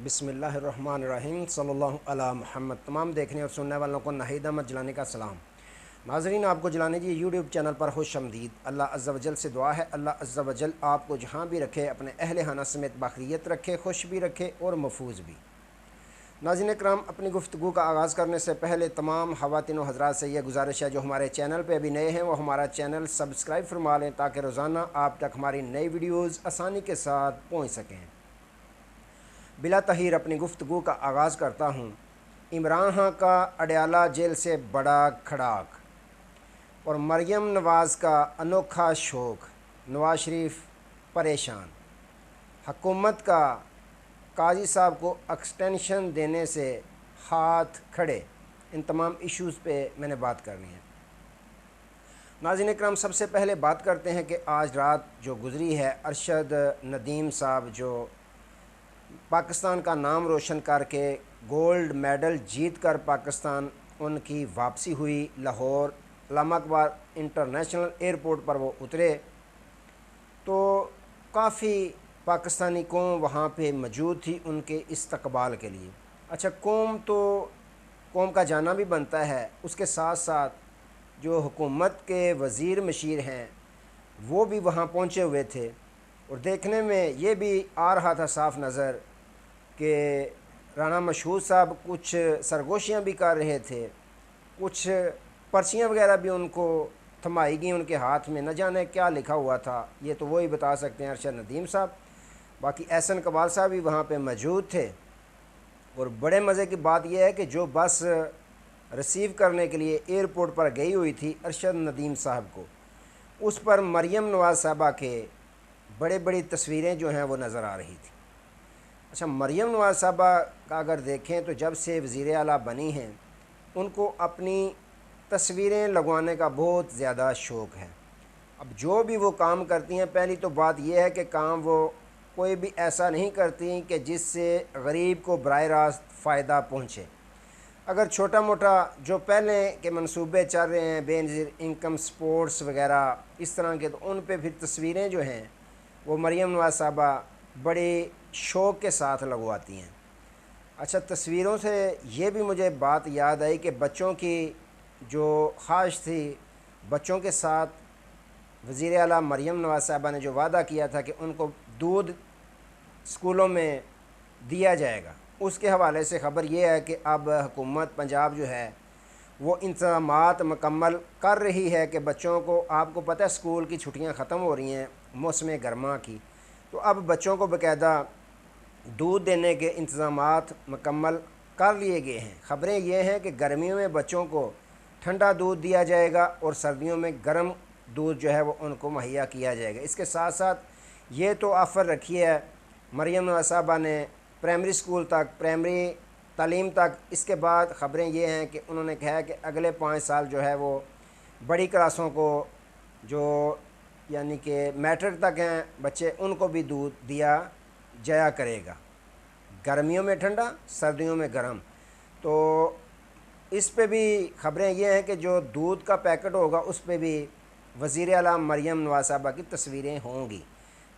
بسم اللہ الرحمن الرحیم صلی اللہ علی محمد۔ تمام دیکھنے اور سننے والوں کو ناہید احمد جیلانی کا سلام۔ ناظرین، آپ کو جیلانی جی یوٹیوب چینل پر خوش آمدید۔ اللہ عز و جل سے دعا ہے اللہ عز و جل آپ کو جہاں بھی رکھے اپنے اہل خانہ سمیت باخیریت رکھے، خوش بھی رکھے اور محفوظ بھی۔ ناظرین کرام، اپنی گفتگو کا آغاز کرنے سے پہلے تمام خواتین و حضرات سے یہ گزارش ہے جو ہمارے چینل پہ ابھی نئے ہیں وہ ہمارا چینل سبسکرائب فرما لیں تاکہ روزانہ آپ تک ہماری نئی ویڈیوز آسانی کے ساتھ پہنچ سکیں۔ بلا تاخیر اپنی گفتگو کا آغاز کرتا ہوں۔ عمران خان کا اڈیالہ جیل سے بڑا کھڑاک اور مریم نواز کا انوکھا شوق، نواز شریف پریشان۔ حکومت کا قاضی صاحب کو ایکسٹینشن دینے سے ہاتھ کھڑے۔ ان تمام ایشوز پہ میں نے بات کرنی ہے۔ ناظرین اکرام، سب سے پہلے بات کرتے ہیں کہ آج رات جو گزری ہے، ارشد ندیم صاحب جو پاکستان کا نام روشن کر کے گولڈ میڈل جیت کر پاکستان ان کی واپسی ہوئی، لاہور علامہ اقبال انٹرنیشنل ایئرپورٹ پر وہ اترے تو کافی پاکستانی قوم وہاں پہ موجود تھی ان کے استقبال کے لیے۔ اچھا، قوم کا جانا بھی بنتا ہے، اس کے ساتھ ساتھ جو حکومت کے وزیر مشیر ہیں وہ بھی وہاں پہنچے ہوئے تھے، اور دیکھنے میں یہ بھی آ رہا تھا صاف نظر کہ رانا مشہود صاحب کچھ سرگوشیاں بھی کر رہے تھے، کچھ پرچیاں وغیرہ بھی ان کو تھمائی گئیں ان کے ہاتھ میں، نہ جانے کیا لکھا ہوا تھا، یہ تو وہی بتا سکتے ہیں ارشد ندیم صاحب۔ باقی احسن اقبال صاحب بھی وہاں پہ موجود تھے، اور بڑے مزے کی بات یہ ہے کہ جو بس ریسیو کرنے کے لیے ایئرپورٹ پر گئی ہوئی تھی ارشد ندیم صاحب کو، اس پر مریم نواز صاحبہ کے بڑی تصویریں جو ہیں وہ نظر آ رہی تھیں۔ اچھا، مریم نواز صاحبہ کا اگر دیکھیں تو جب سے وزیر اعلیٰ بنی ہیں ان کو اپنی تصویریں لگوانے کا بہت زیادہ شوق ہے۔ اب جو بھی وہ کام کرتی ہیں، پہلی تو بات یہ ہے کہ کام وہ کوئی بھی ایسا نہیں کرتی کہ جس سے غریب کو براہ راست فائدہ پہنچے۔ اگر چھوٹا موٹا جو پہلے کے منصوبے چل رہے ہیں، بے نظیر انکم سپورٹس وغیرہ اس طرح کے، تو ان پہ پھر تصویریں جو ہیں وہ مریم نواز صاحبہ بڑے شوق کے ساتھ لگواتی ہیں۔ اچھا، تصویروں سے یہ بھی مجھے بات یاد آئی کہ بچوں کی جو خواہش تھی، بچوں کے ساتھ وزیر اعلیٰ مریم نواز صاحبہ نے جو وعدہ کیا تھا کہ ان کو دودھ اسکولوں میں دیا جائے گا، اس کے حوالے سے خبر یہ ہے کہ اب حکومت پنجاب جو ہے وہ انتظامات مکمل کر رہی ہے کہ بچوں کو، آپ کو پتہ ہے اسکول کی چھٹیاں ختم ہو رہی ہیں موسم گرما کی، تو اب بچوں کو باقاعدہ دودھ دینے کے انتظامات مکمل کر لیے گئے ہیں۔ خبریں یہ ہیں کہ گرمیوں میں بچوں کو ٹھنڈا دودھ دیا جائے گا اور سردیوں میں گرم دودھ جو ہے وہ ان کو مہیا کیا جائے گا۔ اس کے ساتھ ساتھ یہ تو آفر رکھی ہے مریم نواز صاحبہ نے پرائمری سکول تک، پرائمری تعلیم تک۔ اس کے بعد خبریں یہ ہیں کہ انہوں نے کہا ہے کہ اگلے 5 سال جو ہے وہ بڑی کلاسوں کو، جو یعنی کہ میٹرک تک ہیں بچے، ان کو بھی دودھ دیا جایا کرے گا، گرمیوں میں ٹھنڈا، سردیوں میں گرم۔ تو اس پہ بھی خبریں یہ ہیں کہ جو دودھ کا پیکٹ ہوگا اس پہ بھی وزیر اعلیٰ مریم نواز صاحبہ کی تصویریں ہوں گی۔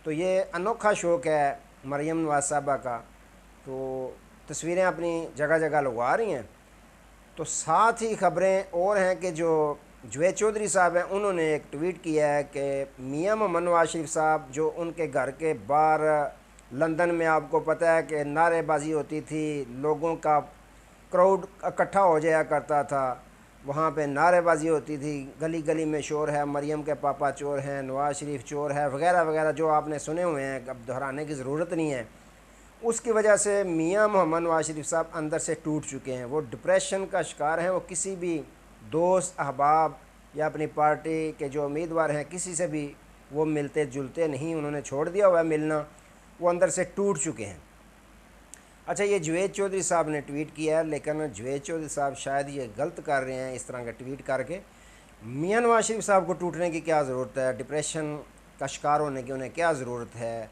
تو یہ انوکھا شوق ہے مریم نواز صاحبہ کا، تو تصویریں اپنی جگہ جگہ لگوا رہی ہیں۔ تو ساتھ ہی خبریں اور ہیں کہ جو جوید چودھری صاحب ہیں انہوں نے ایک ٹویٹ کیا ہے کہ میاں محمد نواز شریف صاحب جو ان کے گھر کے باہر لندن میں، آپ کو پتہ ہے کہ نعرے بازی ہوتی تھی، لوگوں کا کراؤڈ اکٹھا ہو جایا کرتا تھا، وہاں پہ نعرے بازی ہوتی تھی، گلی گلی میں شور ہے، مریم کے پاپا چور ہیں، نواز شریف چور ہے، وغیرہ وغیرہ جو آپ نے سنے ہوئے ہیں، اب دہرانے کی ضرورت نہیں ہے۔ اس کی وجہ سے میاں محمد نواز شریف صاحب اندر سے ٹوٹ چکے ہیں، وہ ڈپریشن کا شکار ہیں، وہ کسی بھی دوست احباب یا اپنی پارٹی کے جو امیدوار ہیں کسی سے بھی وہ ملتے جلتے نہیں، انہوں نے چھوڑ دیا ہوا ہے ملنا، وہ اندر سے ٹوٹ چکے ہیں۔ اچھا، یہ جوید چودھری صاحب نے ٹویٹ کیا ہے، لیکن جوید چودھری صاحب شاید یہ غلط کر رہے ہیں اس طرح کا ٹویٹ کر کے۔ میاں نواز شریف صاحب کو ٹوٹنے کی کیا ضرورت ہے، ڈپریشن کا شکار ہونے کی انہیں کیا ضرورت ہے،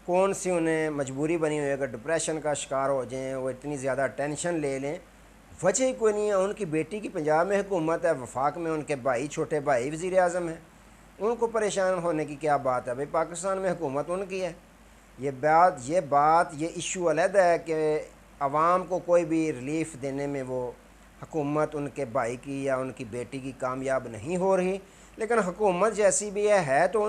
کون سی انہیں مجبوری بنی ہوئی ہے کہ ڈپریشن کا شکار ہو جائیں، وہ اتنی زیادہ ٹینشن لے لیں، وجہ ہی کوئی نہیں ہے۔ ان کی بیٹی کی پنجاب میں حکومت ہے، وفاق میں ان کے بھائی، چھوٹے بھائی وزیر اعظم ہیں، ان کو پریشان ہونے کی کیا بات ہے؟ بھئی پاکستان میں حکومت ان کی ہے، یہ ایشو علیحدہ ہے کہ عوام کو کوئی بھی ریلیف دینے میں وہ حکومت ان کے بھائی کی یا ان کی بیٹی کی کامیاب نہیں ہو رہی، لیکن حکومت جیسی بھی ہے تو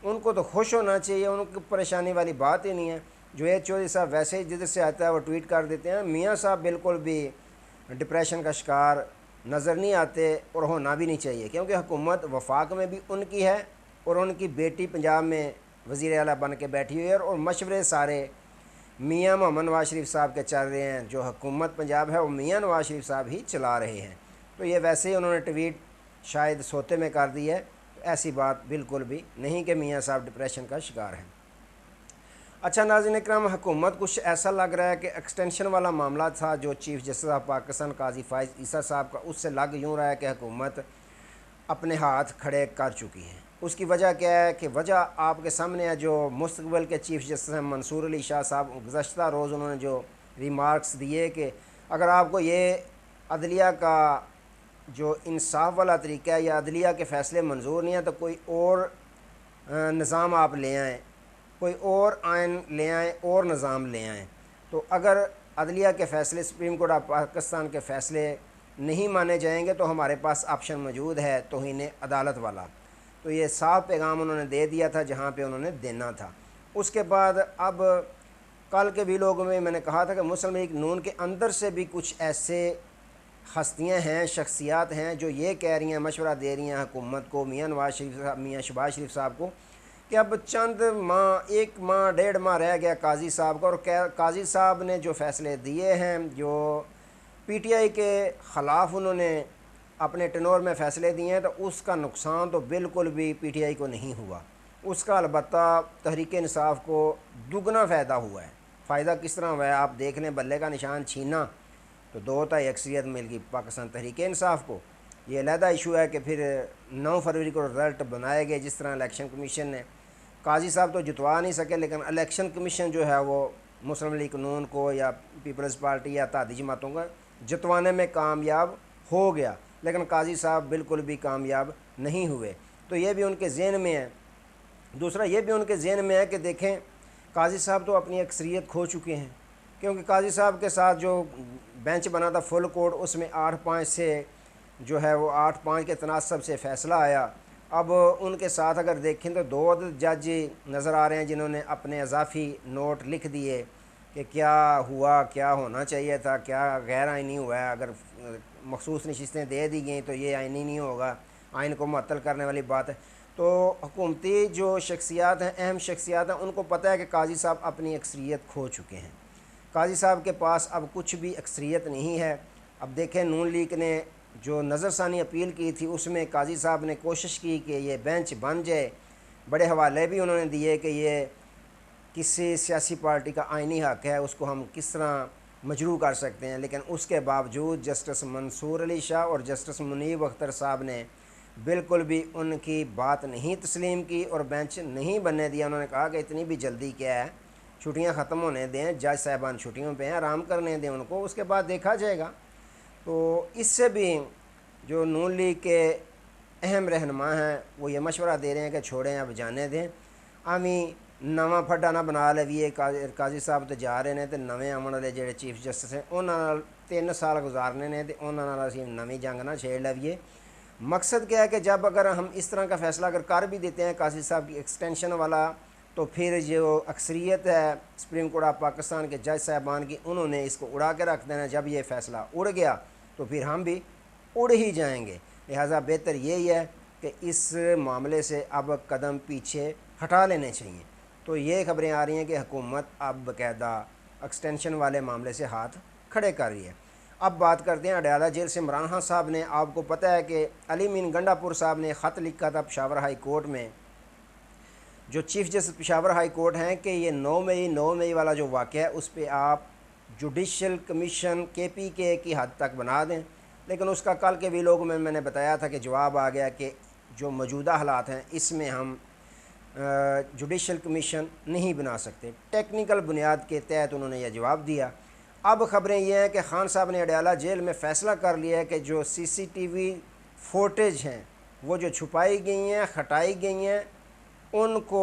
ان کو تو خوش ہونا چاہیے، ان کی پریشانی والی بات ہی نہیں ہے۔ جوید چودھری صاحب ویسے ہی جدھر سے آتا ہے وہ ٹویٹ کر دیتے ہیں، میاں صاحب بالکل بھی ڈپریشن کا شکار نظر نہیں آتے اور ہونا بھی نہیں چاہیے، کیونکہ حکومت وفاق میں بھی ان کی ہے اور ان کی بیٹی پنجاب میں وزیر اعلیٰ بن کے بیٹھی ہوئی ہے، اور مشورے سارے میاں محمد نواز شریف صاحب کے چل رہے ہیں۔ جو حکومت پنجاب ہے وہ میاں نواز شریف صاحب ہی چلا رہے ہیں، تو یہ ویسے ہی انہوں نے ٹویٹ شاید سوتے میں کر دی ہے، تو ایسی بات بالکل بھی نہیں کہ میاں صاحب ڈپریشن کا شکار ہیں۔ اچھا ناظرین اکرام، حکومت کچھ ایسا لگ رہا ہے کہ ایکسٹینشن والا معاملہ تھا جو چیف جسٹس آف پاکستان قاضی فائز عیسیٰ صاحب کا، اس سے لگ یوں رہا ہے کہ حکومت اپنے ہاتھ کھڑے کر چکی ہے۔ اس کی وجہ کیا ہے کہ وجہ آپ کے سامنے ہے، جو مستقبل کے چیف جسٹس ہیں منصور علی شاہ صاحب، گزشتہ روز انہوں نے جو ریمارکس دیے کہ اگر آپ کو یہ عدلیہ کا جو انصاف والا طریقہ ہے یا عدلیہ کے فیصلے منظور نہیں ہیں تو کوئی اور نظام آپ لے آئیں، کوئی اور آئین لے آئیں اور نظام لے آئیں۔ تو اگر عدلیہ کے فیصلے سپریم کورٹ آف پاکستان کے فیصلے نہیں مانے جائیں گے تو ہمارے پاس آپشن موجود ہے توہین عدالت والا۔ تو یہ صاف پیغام انہوں نے دے دیا تھا جہاں پہ انہوں نے دینا تھا۔ اس کے بعد اب کل کے بھی لوگوں میں نے کہا تھا کہ مسلم لیگ نون کے اندر سے بھی کچھ ایسے ہستیاں ہیں، شخصیات ہیں جو یہ کہہ رہی ہیں، مشورہ دے رہی ہیں حکومت کو، میاں نواز شریف صاحب، میاں شہباز شریف صاحب کو، کہ اب چند ماہ، 1 ماہ 1.5 ماہ رہ گیا قاضی صاحب کا، اور قاضی صاحب نے جو فیصلے دیے ہیں، جو پی ٹی آئی کے خلاف انہوں نے اپنے ٹنور میں فیصلے دیے ہیں، تو اس کا نقصان تو بالکل بھی پی ٹی آئی کو نہیں ہوا، اس کا البتہ تحریک انصاف کو دگنا فائدہ ہوا ہے۔ فائدہ کس طرح ہوا ہے آپ دیکھ لیں، بلے کا نشان چھینا تو 2 اکثریت مل گئی پاکستان تحریک انصاف کو۔ یہ علیحدہ ایشو ہے کہ پھر 9 فروری کو رزلٹ بنائے گئے، جس طرح الیکشن کمیشن نے قاضی صاحب تو جتوا نہیں سکے، لیکن الیکشن کمیشن جو ہے وہ مسلم لیگ نون کو یا پیپلز پارٹی یا اتحادی جماعتوں کو جتوانے میں کامیاب ہو گیا، لیکن قاضی صاحب بالکل بھی کامیاب نہیں ہوئے۔ تو یہ بھی ان کے ذہن میں ہے۔ دوسرا یہ بھی ان کے ذہن میں ہے کہ دیکھیں قاضی صاحب تو اپنی اکثریت کھو چکے ہیں، کیونکہ قاضی صاحب کے ساتھ جو بینچ بنا تھا فل کورٹ، اس میں 8-5 سے جو ہے وہ 8-5 کے تناسب سے فیصلہ آیا۔ اب ان کے ساتھ اگر دیکھیں تو 2 جج نظر آ رہے ہیں جنہوں نے اپنے اضافی نوٹ لکھ دیے کہ کیا ہوا، کیا ہونا چاہیے تھا، کیا غیر آئینی ہوا ہے، اگر مخصوص نشستیں دے دی گئیں تو یہ آئینی نہیں ہوگا، آئین کو معطل کرنے والی بات ہے۔ تو حکومتی جو شخصیات ہیں، اہم شخصیات ہیں، ان کو پتہ ہے کہ قاضی صاحب اپنی اکثریت کھو چکے ہیں، قاضی صاحب کے پاس اب کچھ بھی اکثریت نہیں ہے۔ اب دیکھیں نون لیگ نے جو نظر ثانی اپیل کی تھی اس میں قاضی صاحب نے کوشش کی کہ یہ بینچ بن جائے، بڑے حوالے بھی انہوں نے دیے کہ یہ کسی سیاسی پارٹی کا آئینی حق ہے، اس کو ہم کس طرح مجروح کر سکتے ہیں، لیکن اس کے باوجود جسٹس منصور علی شاہ اور جسٹس منیب اختر صاحب نے بالکل بھی ان کی بات نہیں تسلیم کی اور بینچ نہیں بننے دیا۔ انہوں نے کہا کہ اتنی بھی جلدی کیا ہے، چھٹیاں ختم ہونے دیں، جج صاحبان چھٹیوں پہ ہیں، آرام کرنے دیں ان کو، اس کے بعد دیکھا جائے گا۔ تو اس سے بھی جو نون لیگ کے اہم رہنما ہیں وہ یہ مشورہ دے رہے ہیں کہ چھوڑیں، اب جانے دیں، ہمیں نواں پھڈا نہ بنا لویے۔ قاضی صاحب تو جا رہے ہیں تو نویں آنے والے جڑے چیف جسٹس ہیں انہوں 3 سال گزارنے نے، تو انہوں اسی نویں جنگ نہ چھیڑ لویے۔ مقصد کیا ہے کہ جب اگر ہم اس طرح کا فیصلہ اگر کر بھی دیتے ہیں قاضی صاحب کی ایکسٹینشن والا، تو پھر جو اکثریت ہے سپریم کورٹ آف پاکستان کے جج صاحبان کی، انہوں نے اس کو اڑا کے رکھ دینا۔ جب یہ فیصلہ اڑ گیا تو پھر ہم بھی اڑ ہی جائیں گے، لہٰذا بہتر یہی ہے کہ اس معاملے سے اب قدم پیچھے ہٹا لینے چاہیے۔ تو یہ خبریں آ رہی ہیں کہ حکومت اب باقاعدہ ایکسٹینشن والے معاملے سے ہاتھ کھڑے کر رہی ہے۔ اب بات کرتے ہیں اڈیالہ جیل سے عمران خان صاحب نے، آپ کو پتہ ہے کہ علی مین گنڈا پور صاحب نے خط لکھا تھا پشاور ہائی کورٹ میں، جو chief justice Peshawar high court ہیں، کہ یہ 9 مئی والا جو واقعہ ہے اس پہ آپ جوڈیشل کمیشن KPK کی حد تک بنا دیں، لیکن اس کا کل کے ویلوگ میں نے بتایا تھا کہ جواب آ گیا کہ جو موجودہ حالات ہیں اس میں ہم جوڈیشل کمیشن نہیں بنا سکتے، ٹیکنیکل بنیاد کے تحت انہوں نے یہ جواب دیا۔ اب خبریں یہ ہیں کہ خان صاحب نے اڈیالہ جیل میں فیصلہ کر لیا ہے کہ جو CCTV فوٹیج ہیں وہ جو چھپائی گئی ہیں، ہٹائی گئی ہیں، ان کو